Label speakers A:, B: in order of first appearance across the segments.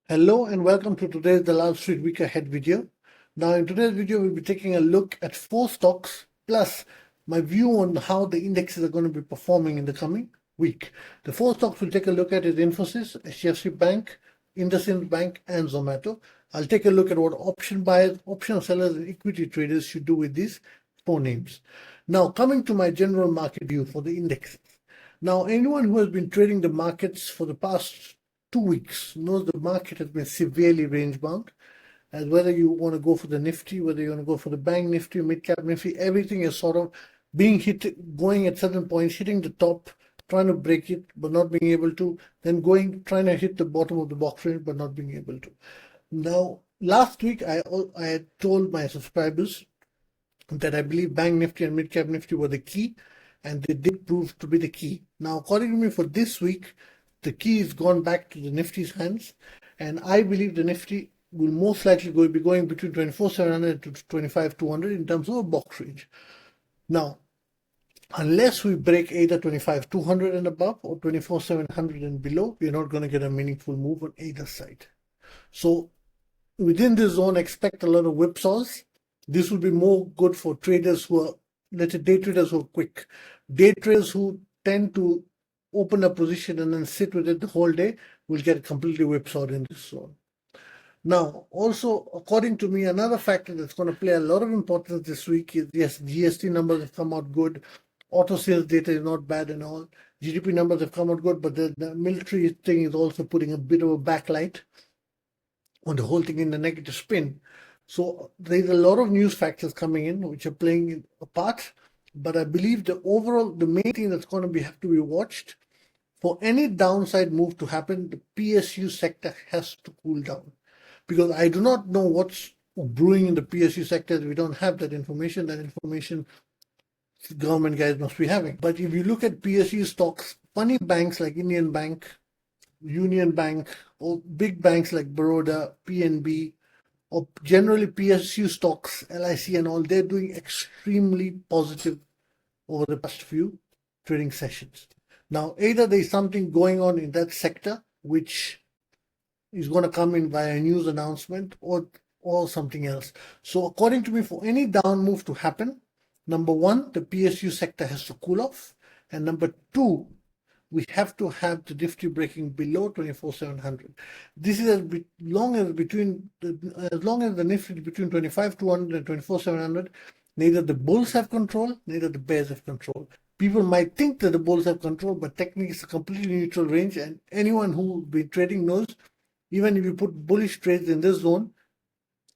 A: Hello and welcome to today's Dalal Street Week Ahead video. Now in today's video we'll be taking a look at 4 stocks plus my view on how the indexes are going to be performing in the coming week. The 4 stocks we'll take a look at is Infosys, HDFC Bank, IndusInd Bank and Zomato. I'll take a look at what option buyers, option sellers and equity traders should do with these 4 names. Now coming to my general market view for the indexes. Now anyone who has been trading the markets for the past 2 weeks knows the market has been severely range bound, as whether you want to go for the Nifty, whether you want to go for the Bank Nifty, mid-cap Nifty, everything is sort of being hit, going at certain points, hitting the top, trying to break it, but not being able to, then trying to hit the bottom of the box range, but not being able to. Now, last week, I had told my subscribers that I believe Bank Nifty and mid-cap Nifty were the key, and they did prove to be the key. Now, according to me, for this week, the key has gone back to the Nifty's hands, and I believe the Nifty will most likely be going between 24,700 to 25,200 in terms of a box range. Now, unless we break either 25,200 and above or 24,700 and below, we're not going to get a meaningful move on either side. So within this zone, expect a lot of whipsaws. This will be more good for traders who are, let's say, day traders who are quick. Day traders who tend to open a position and then sit with it the whole day will get completely whipsawed in this zone. Now, also, according to me, another factor that's going to play a lot of importance this week is, yes, GST numbers have come out good. Auto sales data is not bad and all. GDP numbers have come out good, but the military thing is also putting a bit of a backlight on the whole thing in the negative spin. So there's a lot of news factors coming in which are playing a part. But I believe the main thing that's going to have to be watched, for any downside move to happen, the PSU sector has to cool down. Because I do not know what's brewing in the PSU sector. We don't have that information. That information government guys must be having. But if you look at PSU stocks, funny banks like Indian Bank, Union Bank, or big banks like Baroda, PNB, or generally PSU stocks, LIC and all, they're doing extremely positive over the past few trading sessions. Now, either there's something going on in that sector which is going to come in via a news announcement or something else. So according to me, for any down move to happen, number one, the PSU sector has to cool off. And number two, we have to have the Nifty breaking below 24,700. This is as long as the Nifty is between 25,200 and 24,700, neither the bulls have control, neither the bears have control. People might think that the bulls have control, but technically it's a completely neutral range, and anyone who's been trading knows, even if you put bullish trades in this zone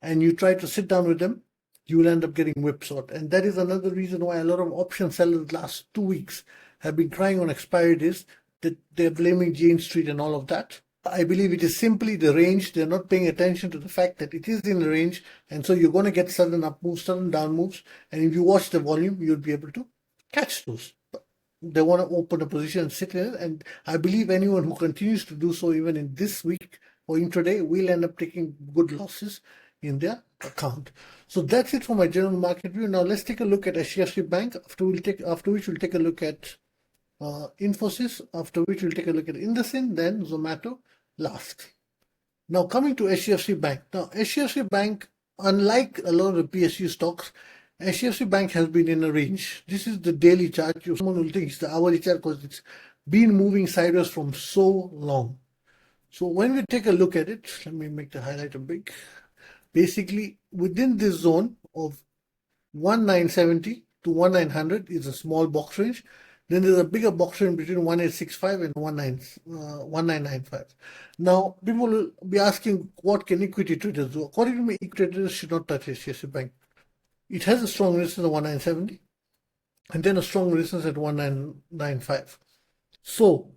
A: and you try to sit down with them, you will end up getting whipsawed. And that is another reason why a lot of option sellers last 2 weeks have been crying on expiry days, that they're blaming Jane Street and all of that. I believe it is simply the range. They're not paying attention to the fact that it is in the range, and so you're going to get sudden up moves, sudden down moves, and if you watch the volume, you'll be able to catch those. They want to open a position and sit in it, and I believe anyone who continues to do so even in this week or intraday will end up taking good losses in their account. So that's it for my general market view. Now let's take a look at HDFC Bank, after which we'll take a look at Infosys, after which we'll take a look at IndusInd, then Zomato last. Now coming to HDFC Bank. Now HDFC Bank, unlike a lot of the PSU stocks, HDFC Bank has been in a range. This is the daily chart. Someone will think it's the hourly chart because it's been moving sideways from so long. So when we take a look at it, let me make the highlighter big. Basically, within this zone of 1970 to 1900 is a small box range. Then there's a bigger box range between 1865 and 1995. Now, people will be asking, what can equity traders do? According to me, equity traders should not touch HDFC Bank. It has a strong resistance at 1970 and then a strong resistance at 1995. So,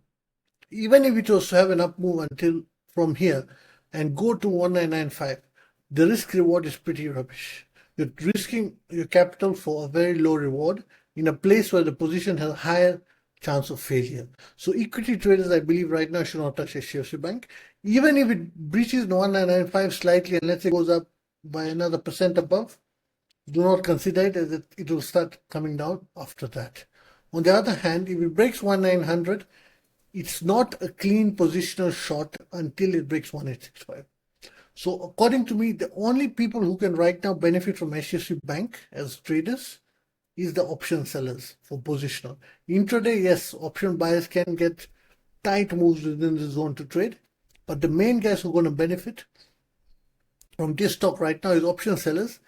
A: even if it was to have an up move until from here and go to 1995, the risk reward is pretty rubbish. You're risking your capital for a very low reward in a place where the position has a higher chance of failure. So equity traders, I believe right now, should not touch HDFC Bank. Even if it breaches 1995 slightly and let's say goes up by another % above, do not consider it, as it will start coming down after that. On the other hand, if it breaks 1900, it's not a clean positional short until it breaks 1865. So according to me, the only people who can right now benefit from HDFC Bank as traders is the option sellers for positional. Intraday, yes, option buyers can get tight moves within the zone to trade, but the main guys who are going to benefit from this stock right now is option sellers.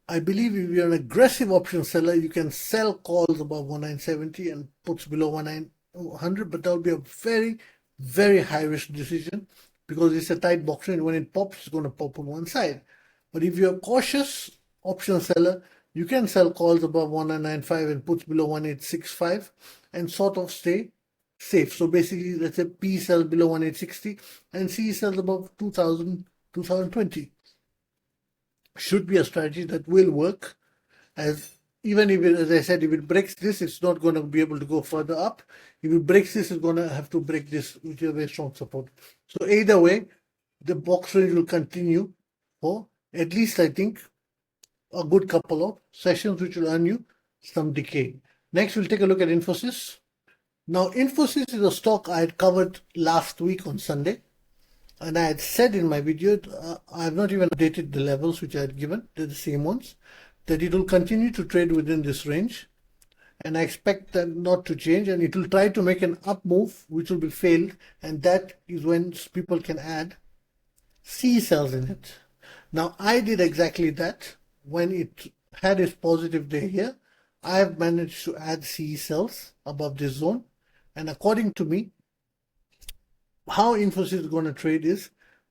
A: I believe if you're an aggressive option seller, you can sell calls above 1970 and puts below 1900, but that will be a very, very high risk decision because it's a tight box and when it pops, it's going to pop on one side. But if you're a cautious option seller, you can sell calls above 1995 and puts below 1865 and sort of stay safe. So basically, let's say P sells below 1860 and C sells above 2020. Should be a strategy that will work, as even if it, as I said, if it breaks this, it's not going to be able to go further up. If it breaks this, it's going to have to break this, which is a very strong support. So either way, the box range will continue for at least, I think, a good couple of sessions, which will earn you some decay. Next, we'll take a look at Infosys. Now, Infosys is a stock I had covered last week on Sunday. And I had said in my video, I have not even updated the levels which I had given, they're the same ones, that it will continue to trade within this range. And I expect that not to change, and it will try to make an up move, which will be failed. And that is when people can add C cells in it. Now, I did exactly that. When it had its positive day here, I have managed to add C cells above this zone. And according to me, how Infosys is going to trade is,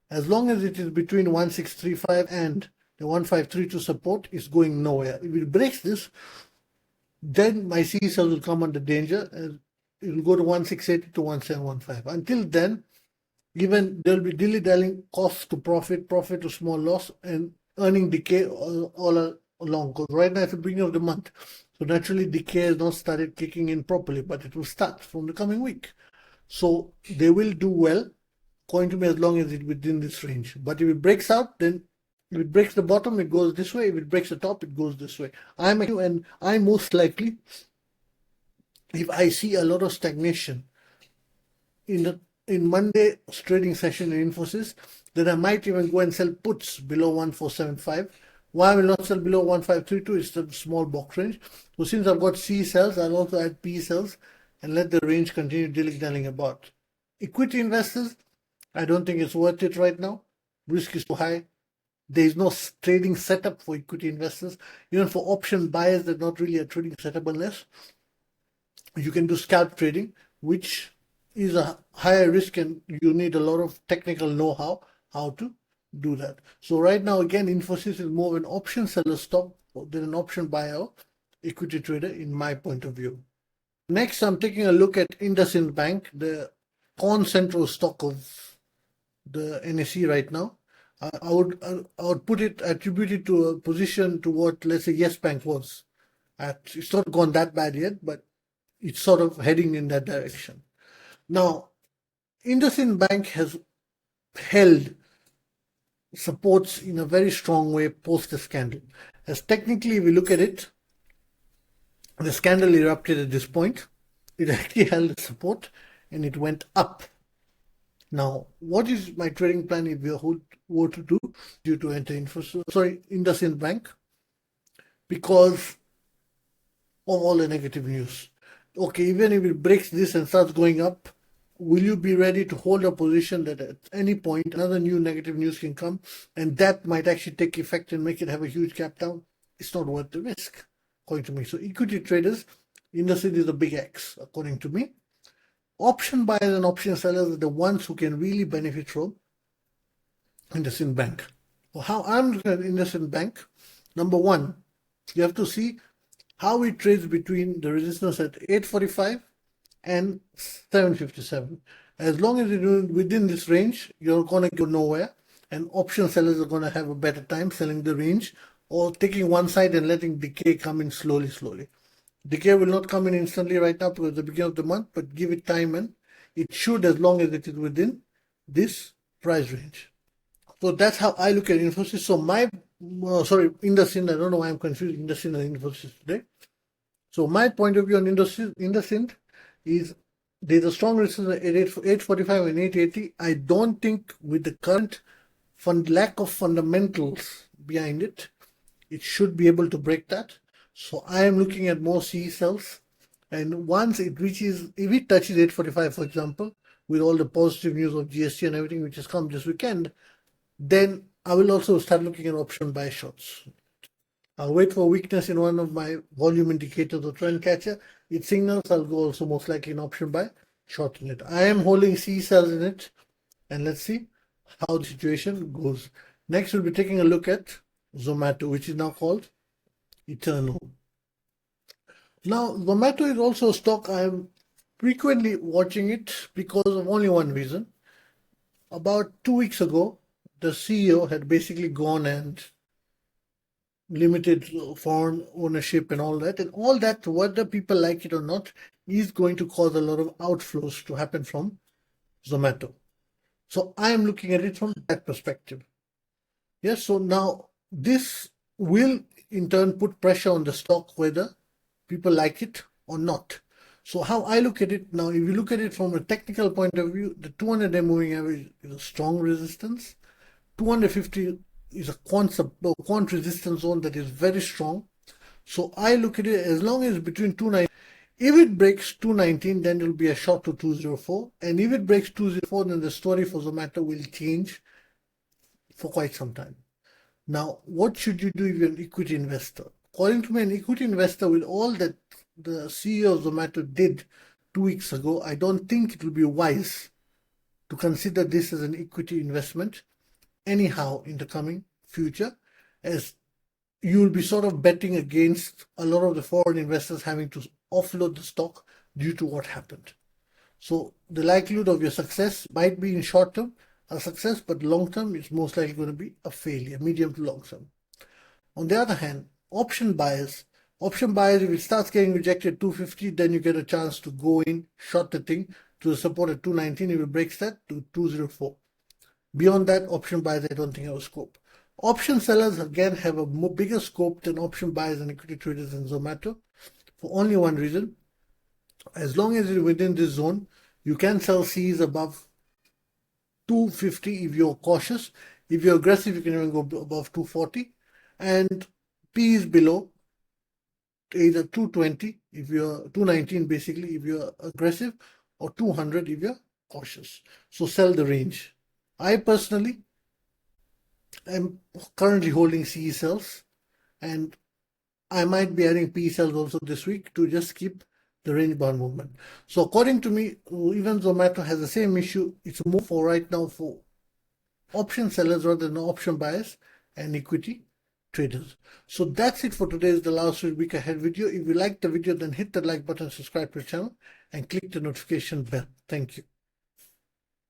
A: as long as it is between 1635 and the 1532 support, is going nowhere. If it breaks this, then my C cells will come under danger and it will go to 1680 to 1715. Until then, even there will be dilly-dallying, cost to profit, profit to small loss, and earning decay all along. Because right now it's the beginning of the month. So naturally decay has not started kicking in properly, but it will start from the coming week. So they will do well, according to me, as long as it's within this range. But if it breaks out, then if it breaks the bottom, it goes this way. If it breaks the top, it goes this way. I most likely, if I see a lot of stagnation in Monday trading session in Infosys, then I might even go and sell puts below 1475. Why I will not sell below 1532 is the small box range. So since I've got C cells, I'll also add P cells and let the range continue dilly-dallying about. Equity investors, I don't think it's worth it right now. Risk is too high. There is no trading setup for equity investors. Even for option buyers, there's not really a trading setup unless you can do scalp trading, which is a higher risk and you need a lot of technical know-how how to do that. So right now, again, Infosys is more of an option seller stock than an option buyer equity trader in my point of view. Next, I'm taking a look at IndusInd Bank, the central stock of the NSE right now. I would attribute it to a position to what, let's say, Yes Bank was at. It's not gone that bad yet, but it's sort of heading in that direction. Now, IndusInd Bank has held supports in a very strong way post the scandal. As technically, we look at it, the scandal erupted at this point. It actually held support and it went up. Now, what is my trading plan if you were to do due to enter IndusInd Bank? Because of all the negative news. Okay, even if it breaks this and starts going up, will you be ready to hold a position that at any point another new negative news can come and that might actually take effect and make it have a huge gap down? It's not worth the risk, according to me. So equity traders, IndusInd is a big X, according to me. Option buyers and option sellers are the ones who can really benefit from IndusInd Bank. Well, how I'm looking at IndusInd Bank, number one, you have to see how it trades between the resistance at 845 and 757. As long as you're within this range, you're going to go nowhere, and option sellers are going to have a better time selling the range or taking one side and letting decay come in slowly. Decay will not come in instantly right now because it's the beginning of the month, but give it time and it should, as long as it is within this price range. So that's how I look at Infosys. So IndusInd, I don't know why I'm confusing IndusInd and Infosys today. So my point of view on IndusInd is There's a strong resistance at 845 and 880. I don't think with the current lack of fundamentals behind it, it should be able to break that. So I am looking at more CE cells. And once it reaches, if it touches 845, for example, with all the positive news of GST and everything which has come this weekend, then I will also start looking at option buy shorts. I'll wait for weakness in one of my volume indicators or trend catcher. It signals, I'll go also most likely in option buy short in it. I am holding C cells in it, and let's see how the situation goes. Next, we'll be taking a look at Zomato, which is now called Eternal. Now, Zomato is also a stock I am frequently watching it because of only one reason. About 2 weeks ago, the CEO had basically gone and limited foreign ownership and all that, whether people like it or not, is going to cause a lot of outflows to happen from Zomato. So I am looking at it from that perspective. Yes, so now this will in turn put pressure on the stock whether people like it or not. So how I look at it now, if you look at it from a technical point of view, the 200-day moving average is a strong resistance. 250 is a quant resistance zone that is very strong. So I look at it as long as between 290. If it breaks 219, then it will be a short to 204. And if it breaks 204, then the story for Zomato will change for quite some time. Now, what should you do if you're an equity investor? According to me, an equity investor with all that the CEO of Zomato did 2 weeks ago, I don't think it will be wise to consider this as an equity investment anyhow in the coming future, as you will be sort of betting against a lot of the foreign investors having to offload the stock due to what happened. So the likelihood of your success might be in short term a success, but long term it's most likely going to be a failure, medium to long term. On the other hand, option buyers, if it starts getting rejected 250, then you get a chance to go in, short the thing to the support at 219. If it breaks that to 204. Beyond that, option buyers, I don't think have a scope. Option sellers, again, have a bigger scope than option buyers and equity traders in Zomato for only one reason. As long as you're within this zone, you can sell Cs above 250 if you're cautious. If you're aggressive, you can even go above 240. And P is below either 220 if you're 219 basically if you're aggressive, or 200 if you're cautious. So sell the range. I personally am currently holding CE cells, and I might be adding P cells also this week to just keep the range bound movement. So according to me, even Zomato has the same issue. It's more for right now for option sellers rather than option buyers and equity traders. So that's it for today's Dalal week ahead video. If you liked the video, then hit the like button, subscribe to the channel, and click the notification bell. Thank you.